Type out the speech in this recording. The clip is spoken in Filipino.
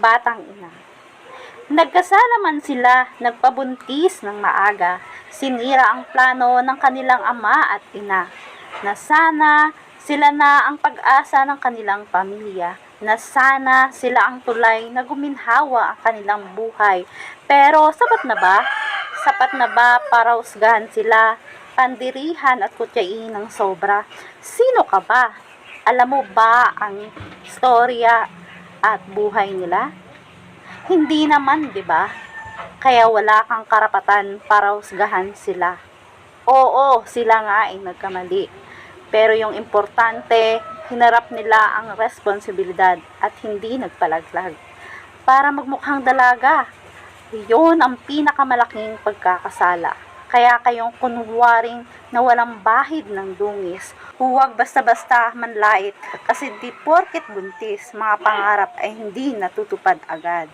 batang ina. Nagkasala man sila, nagpabuntis ng maaga, sinira ang plano ng kanilang ama at ina, na sana sila na ang pag-asa ng kanilang pamilya, na sana sila ang tulay na guminhawa ang kanilang buhay. Pero sapat na ba? Sapat na ba para husgahan sila, pandirihan at kutyain ng sobra? Sino ka ba? Alam mo ba ang istorya at buhay nila? Hindi naman, 'di ba? Kaya wala kang karapatan para husgahan sila. Oo, sila nga ay nagkamali. Pero yung importante, hinarap nila ang responsibilidad at hindi nagpalaglag. Para magmukhang dalaga, yun ang pinakamalaking pagkakasala. Kaya kayong kunwaring na walang bahid ng dungis, huwag basta-basta manlait kasi di porket buntis, mga pangarap ay hindi natutupad agad.